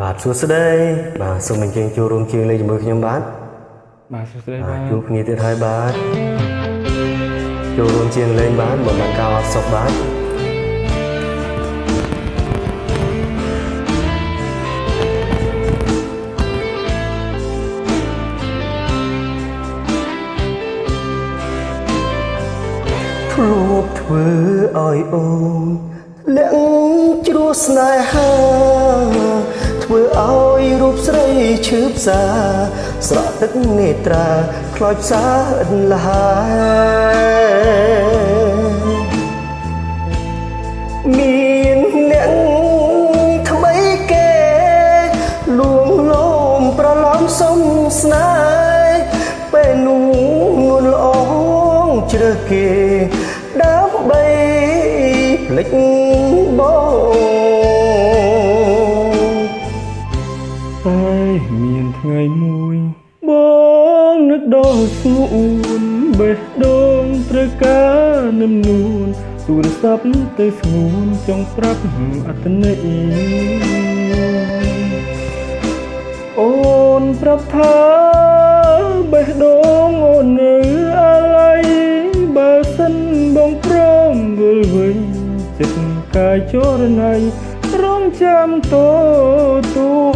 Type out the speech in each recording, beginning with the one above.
បាទសួស្តីបាទសូមអញ្ជើញចូលរួមជាងលេងជាមួយខ្ញុំបាទសួស្តីបាទជួបគ្នាទៀតហើយបាទចូលរួមជាងលេងបាទបើមិនការអត់សុខបាទធ្លាប់ធ្វើឲ្យអូនលាក់ជ្រោះស្នេហាធ្វើឲ្យរូបស្រីឈឺផ្សាស្រក់ទឹកនេត្រាខ្លោចផ្សាឥតលហើយមានអ្នកថ្មីគេលួងលោមប្រឡំសុំស្នេហ៍ពេលនោះនួនល្អងជ្រើសគេដើម្បីភ្លេចបងតែមានថ្ងៃមួយបងនឹកដល់ស្ងួនបេះដូងត្រូវការនឹមនួនទូរស័ព្ទទៅស្ងួនចង់ប្រាប់អត្តន័យអូនប្រាប់ថាបេះដូងអូននៅអាឡ័យបើសិនបងព្រមវិលវិញចិត្តកាយចរណៃរងចាំទទួល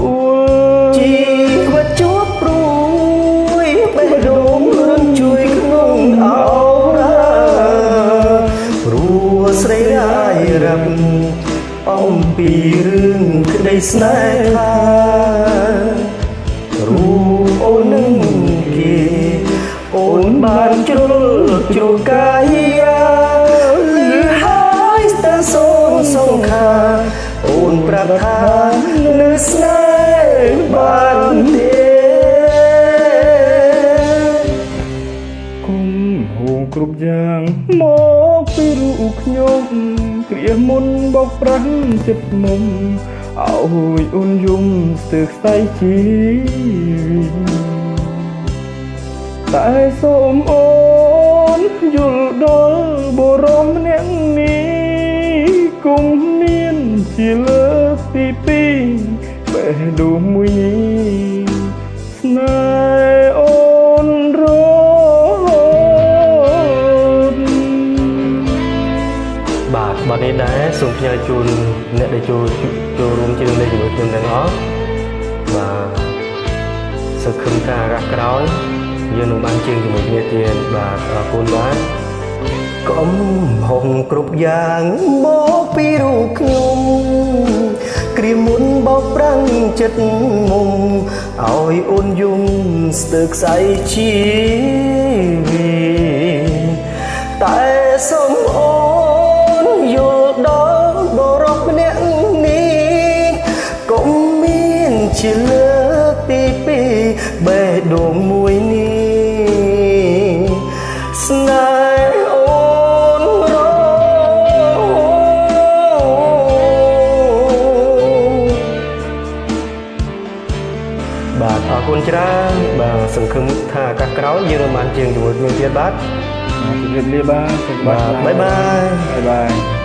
ជីវិតជួបព្រួយបេះដូងរឿងជួយក្នុងអោរាព្រោះស្រីអាយរឹកអំពីរឿងក្តីស្នេហារូបអូននឹងគេអូនបានជ្រុលជ្រោកាយាលឺហើយស្ទើរសូមសង្ខាអូនប្រាប់ថានៅស្នេហ៍បានទេគុំហួងគ្រប់យ៉ាងមកពីរូបខ្ញុំគ្រាមុនបោកប្រាស់ចិត្តមុំអើយអូនយំស្ទើរខ្សែជីវិតតែសូមអូនយល់ដល់បរមម្នាក់នេះគុំមានជាលើកទីពីរបេះដូងមួយនេះស្នេហ៍អូនរត់បាទបាត់នេះដែរសូមផ្ញើជូនអ្នកដែលចូលរួមជើងលេងជាមួយខ្ញុំទាំងអស់បាទសង្ឃឹមថាអាកាសក្រោយយើងនឹងបានជើងជាមួយគ្នាទៀតបាទអរគុណបាទកំហុសគ្រប់យ៉ាងមកពីរូបខ្ញុំគ្រាមុនបោកប្រាំងចិត្តមុំឲ្យអូនយំស្ទើរខ្សែជីវិតតែសូមអូនយល់ដល់បរិបម្នាក់នេះកុំមានជាលើកទីពីរបេះដូងមួយនេះស្នេហ៍អូនរបាទអរគុណច្រើនបាទសង្ឃឹមថាឱកាសក្រោយយើងនឹងបានជើងជាមួយគ្នាទៀតបាទជម្រាបលាបាទបាយបាយ